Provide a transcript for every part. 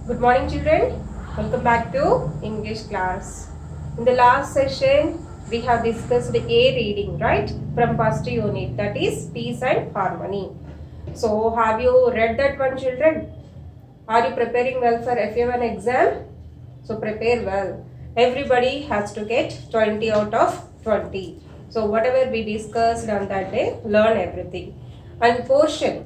Good morning, children. Welcome back to English class. In the last session, we have discussed A reading, right? From first unit, that is peace and harmony. So, have you read that one, children? Are you preparing well for FA1 exam? So, prepare well. Everybody has to get 20 out of 20. So, whatever we discussed on that day, learn everything. And portion,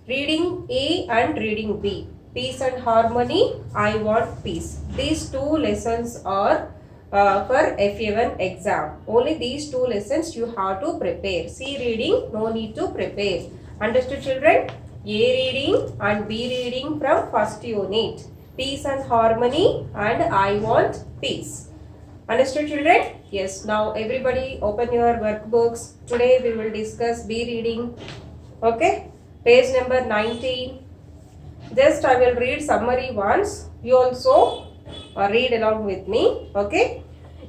reading A and reading B. Peace and harmony, I want peace. These two lessons are for FA1 exam. Only these two lessons you have to prepare. C reading, no need to prepare. Understood, children? A reading and B reading from first unit. Peace and harmony and I want peace. Understood, children? Yes. Now everybody open your workbooks. Today we will discuss B reading. Okay? Page number 19. Just I will read summary once. You also read along with me. Okay.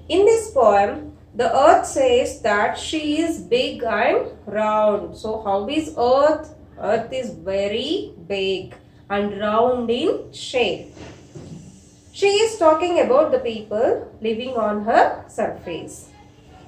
In this poem, the earth says that she is big and round. So how is earth? Earth is very big and round in shape. She is talking about the people living on her surface.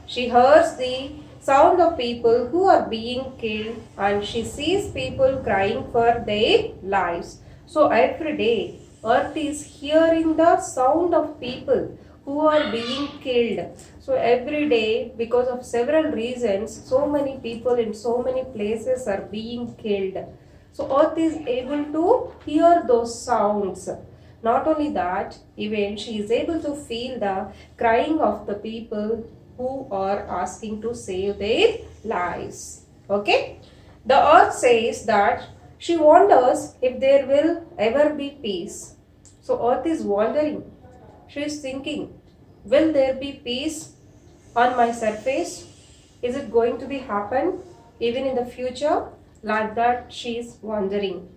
She hears the sound of people who are being killed and she sees people crying for their lives. So every day, earth is hearing the sound of people who are being killed. So every day, because of several reasons, so many people in so many places are being killed. So earth is able to hear those sounds. Not only that, even she is able to feel the crying of the people who are asking to save their lives. Okay? The earth says that she wonders if there will ever be peace. So earth is wondering. She is thinking, will there be peace on my surface? Is it going to be happen even in the future? Like that she is wondering.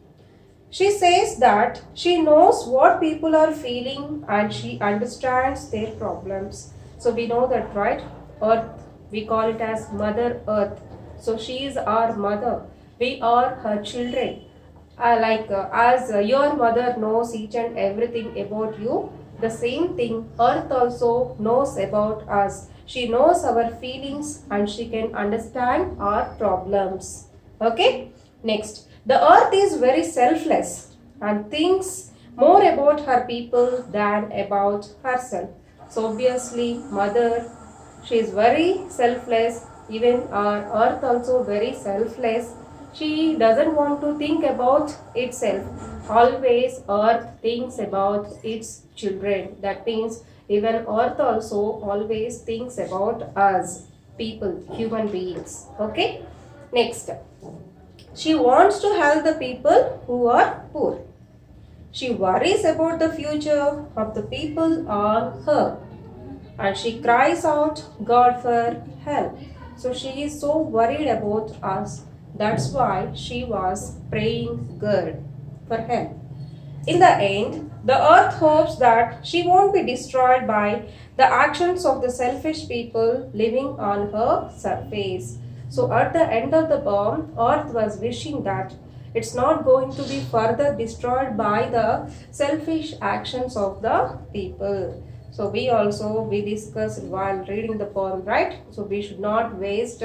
She says that she knows what people are feeling and she understands their problems. So we know that, right? Earth, we call it as Mother Earth. So she is our mother. We are her children. As your mother knows each and everything about you, the same thing Earth also knows about us. She knows our feelings and she can understand our problems. Okay? Next, the earth is very selfless and thinks more about her people than about herself. So obviously, mother, she is very selfless. Even our earth also very selfless. She doesn't want to think about itself. Always earth thinks about its children. That means even earth also always thinks about us, people, human beings. Okay? Next. She wants to help the people who are poor. She worries about the future of the people on her. And she cries out God for help. So she is so worried about us. That's why she was praying God for help. In the end, the earth hopes that she won't be destroyed by the actions of the selfish people living on her surface. So at the end of the poem, earth was wishing that it's not going to be further destroyed by the selfish actions of the people. So we discussed while reading the poem, right? So we should not waste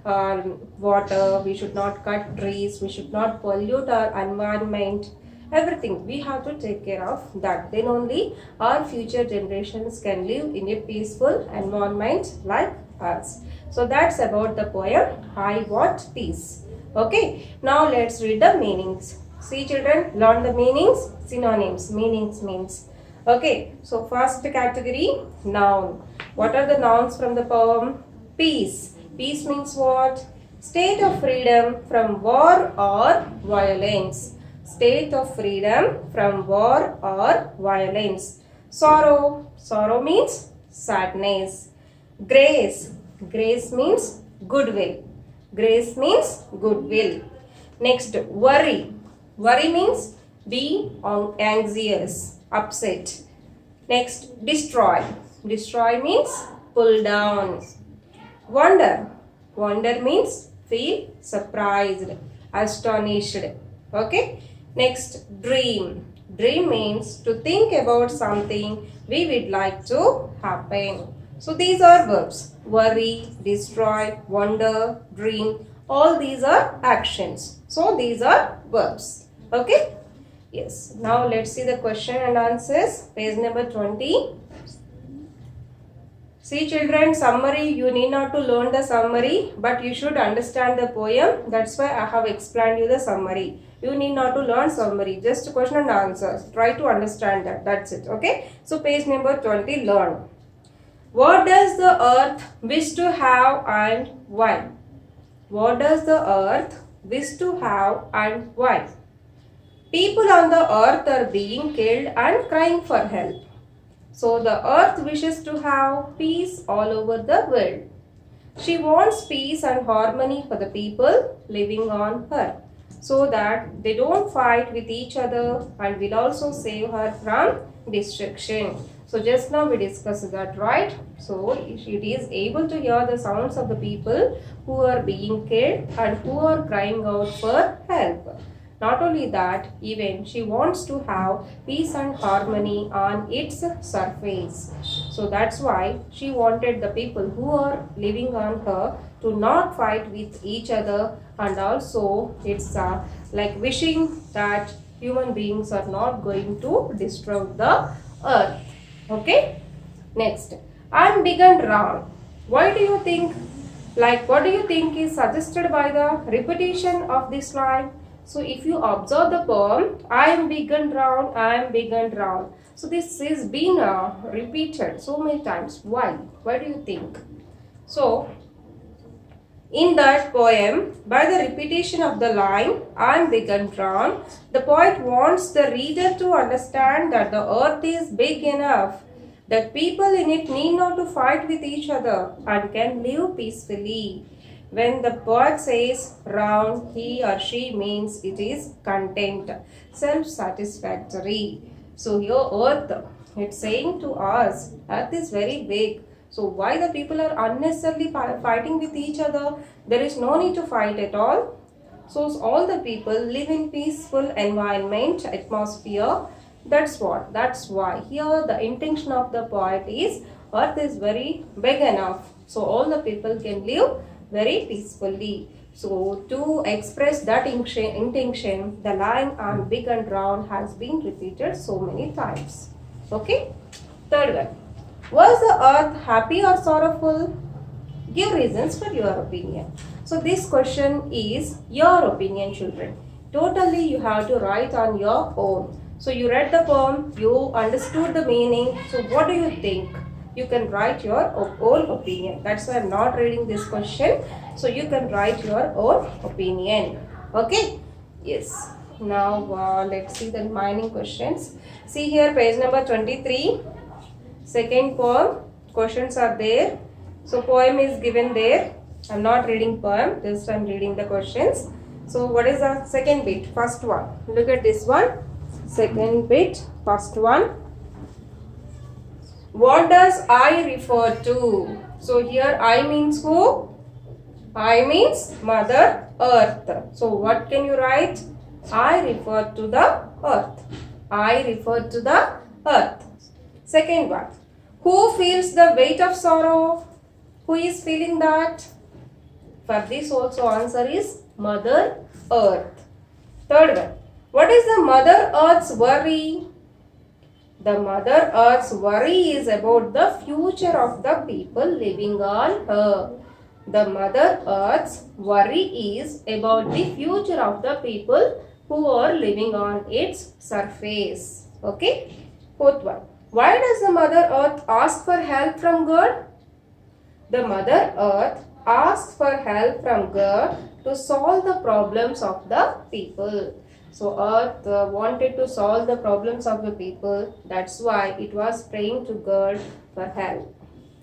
water, we should not cut trees, we should not pollute our environment. Everything we have to take care of that. Then only our future generations can live in a peaceful environment like us. So that's about the poem I Want Peace. Okay, now let's read the meanings. See children, learn the meanings. Synonyms, meanings means. Okay, so first category, noun. What are the nouns from the poem? Peace. Peace means what? State of freedom from war or violence. State of freedom from war or violence. Sorrow. Sorrow means sadness. Grace. Grace means goodwill. Grace means goodwill. Next, worry. Worry means be anxious, upset. Next, destroy. Destroy means pull down. Wonder. Wonder means feel surprised, astonished. Okay. Next, dream. Dream means to think about something we would like to happen. So these are verbs. Worry, destroy, wonder, dream. All these are actions. So these are verbs. Okay? Yes. Now let's see the question and answers. Page number 20. See children, summary, you need not to learn the summary, but you should understand the poem. That's why I have explained you the summary. You need not to learn summary, just question and answers. Try to understand that. That's it. Okay. So page number 20, learn. What does the earth wish to have and why? What does the earth wish to have and why? People on the earth are being killed and crying for help. So the earth wishes to have peace all over the world. She wants peace and harmony for the people living on her, so that they don't fight with each other, and will also save her from destruction. So just now we discussed that, right? So it is able to hear the sounds of the people who are being killed and who are crying out for help. Not only that, even she wants to have peace and harmony on its surface. So that's why she wanted the people who are living on her to not fight with each other, and also it's like wishing that human beings are not going to destroy the earth. Okay? Next. I'm big and round. Why do you think, what do you think is suggested by the repetition of this line? So if you observe the poem, I am big and round, I am big and round. So this is being repeated so many times. Why? Why do you think? So in that poem, by the repetition of the line, I am big and round, the poet wants the reader to understand that the earth is big enough that people in it need not to fight with each other and can live peacefully. When the poet says round, he or she means it is content, self-satisfactory. So here earth, it's saying to us, earth is very big. So why the people are unnecessarily fighting with each other? There is no need to fight at all. So all the people live in peaceful environment, atmosphere. That's why here the intention of the poet is earth is very big enough. So all the people can live very peacefully. So to express that intention, the line I'm big and round has been repeated so many times. Okay. Third one. Was the earth happy or sorrowful? Give reasons for your opinion. So this question is your opinion, children. Totally you have to write on your own. So you read the poem, you understood the meaning. So what do you think? You can write your own opinion. That's why I'm not reading this question. So you can write your own opinion. Okay? Yes. Now let's see the remaining questions. See here page number 23. Second poem. Questions are there. So poem is given there. I'm not reading poem. Just I'm reading the questions. So what is the second bit? First one. Look at this one. Second bit. First one. What does I refer to? So here I means who? I means Mother Earth. So what can you write? I refer to the earth. I refer to the earth. Second one. Who feels the weight of sorrow? Who is feeling that? For this also answer is Mother Earth. Third one. What is the Mother Earth's worry? The Mother Earth's worry is about the future of the people living on her. The Mother Earth's worry is about the future of the people who are living on its surface. Okay. Fourth one. Why does the Mother Earth ask for help from God? The Mother Earth asks for help from God to solve the problems of the people. So Earth wanted to solve the problems of the people. That's why it was praying to God for help.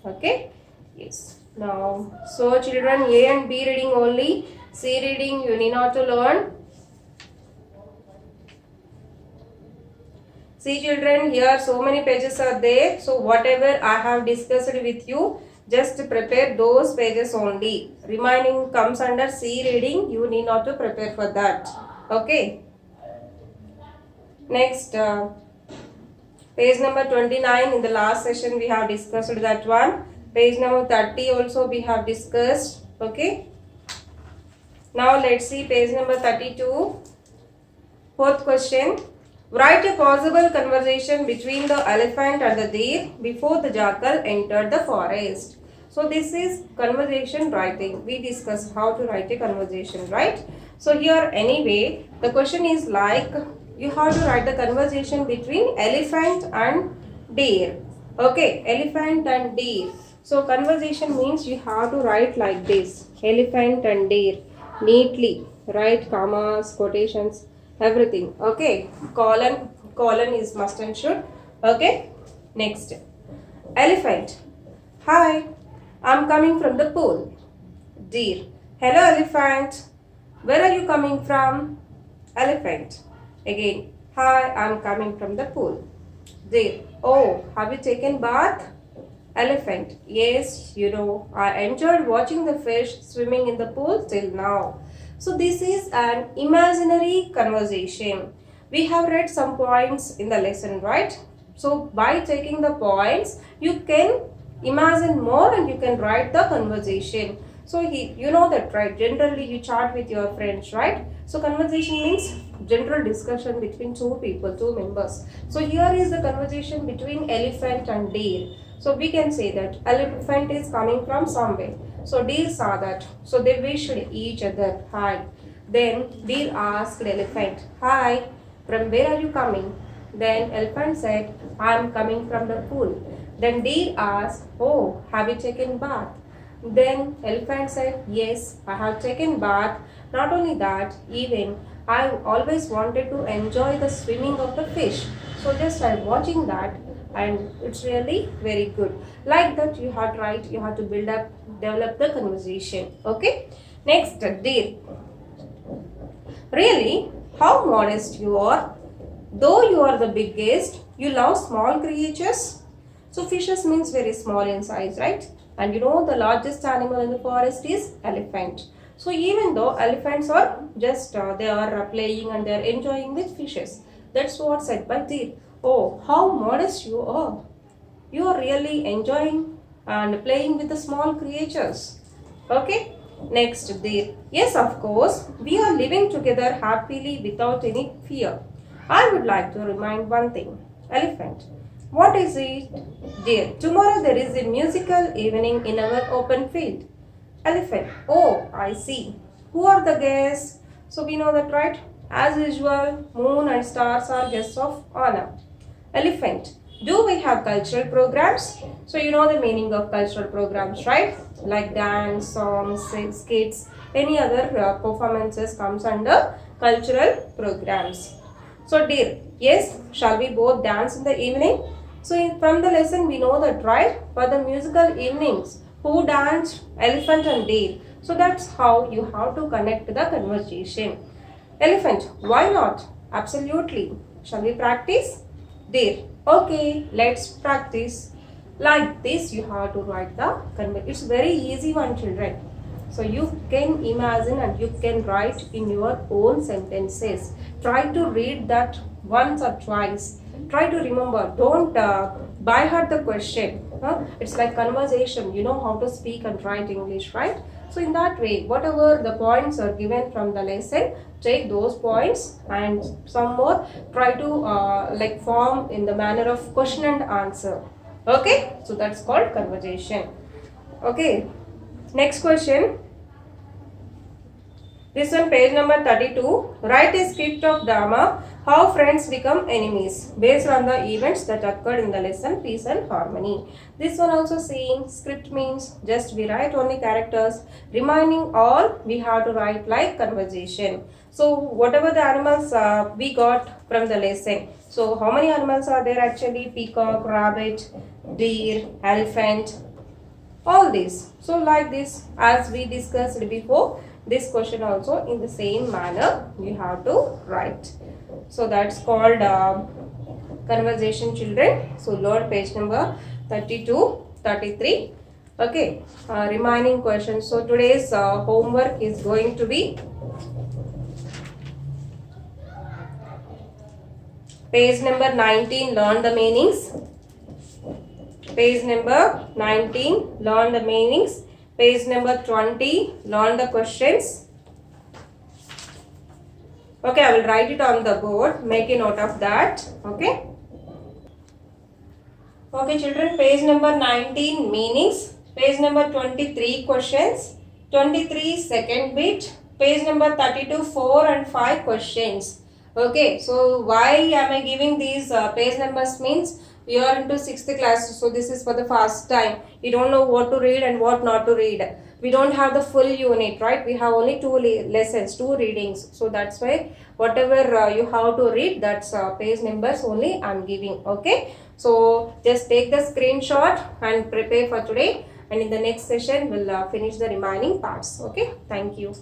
Okay? Yes. Now, so children, A and B reading only. C reading you need not to learn. See children, here so many pages are there. So whatever I have discussed with you, just prepare those pages only. Remaining comes under C reading. You need not to prepare for that. Okay. Next, page number 29, in the last session we have discussed that one. Page number 30 also we have discussed. Okay. Now let's see page number 32. Fourth question. Write a possible conversation between the elephant and the deer before the jackal entered the forest. So this is conversation writing. We discussed how to write a conversation, right? So here anyway, the question is like you have to write the conversation between elephant and deer. Okay, elephant and deer. So conversation means you have to write like this. Elephant and deer. Neatly. Write commas, quotations, everything. Okay. Colon is must and should. Okay. Next. Elephant. Hi. I'm coming from the pool. Deer. Hello elephant. Where are you coming from? Elephant. Again. Hi. I'm coming from the pool. Deer. Oh, have you taken bath? Elephant. Yes, I enjoyed watching the fish swimming in the pool till now. So this is an imaginary conversation. We have read some points in the lesson, right? So by taking the points, you can imagine more and you can write the conversation. So you know that, right? Generally you chat with your friends, right? So conversation means general discussion between two people, two members. So here is the conversation between elephant and deer. So we can say that elephant is coming from somewhere. So deer saw that. So they wished each other hi. Then deer asked elephant, hi, from where are you coming? Then elephant said, I am coming from the pool. Then deer asked, oh, have you taken bath? Then elephant said, yes, I have taken bath. Not only that, even I always wanted to enjoy the swimming of the fish. So just I'm watching that and it's really very good. Like that you have to write, you have to develop the conversation. Okay. Next, deer. Really, how modest you are. Though you are the biggest, you love small creatures. So fishes means very small in size, right? And the largest animal in the forest is elephant. So even though elephants are just they are playing and they are enjoying with fishes. That's what said by deer. Oh, how modest you are. You are really enjoying and playing with the small creatures. Okay. Next, deer. Yes, of course. We are living together happily without any fear. I would like to remind one thing. Elephant. What is it? Deer. Tomorrow there is a musical evening in our open field. Elephant. Oh, I see. Who are the guests? So we know that, right? As usual, moon and stars are guests of honor. Elephant. Do we have cultural programs? So you know the meaning of cultural programs, right? Like dance, songs, skits, any other performances comes under cultural programs. So dear, yes, shall we both dance in the evening? So from the lesson we know that, right? For the musical evenings, who danced? Elephant and deer. So that's how you have to connect the conversation. Elephant, why not? Absolutely. Shall we practice? Deer, okay, let's practice. Like this you have to write the conversation. It's very easy one, children. So you can imagine and you can write in your own sentences. Try to read that once or twice. Try to remember. Don't by heart the question. It's like conversation. You know how to speak and write English, right? So in that way, whatever the points are given from the lesson, take those points and some more. Try to form in the manner of question and answer. Okay, so that's called conversation. Okay, next question. This one, page number 32. Write a script of drama, how friends become enemies, based on the events that occurred in the lesson Peace and Harmony. This one also saying script means just we write only characters, reminding all we have to write like conversation. So whatever the animals we got from the lesson. So how many animals are there actually? Peacock, rabbit, deer, elephant, all these. So like this, as we discussed before, this question also in the same manner you have to write. So that's called conversation, children. So learn page number 32, 33. Okay, remaining questions. So today's homework is going to be Page number 19, learn the meanings. Page number 19, learn the meanings. Page number 20, learn the questions. Okay, I will write it on the board. Make a note of that. Okay. Okay, children, page number 19, meanings. Page number 23, questions. 23, second bit. Page number 32, 4 and 5 questions. Okay, so why am I giving these page numbers means we are into 6th class, so this is for the first time. We don't know what to read and what not to read. We don't have the full unit, right? We have only 2 lessons, 2 readings. So that's why whatever you have to read, that's page numbers only I'm giving. Okay, so just take the screenshot and prepare for today. And in the next session, we'll finish the remaining parts. Okay, thank you.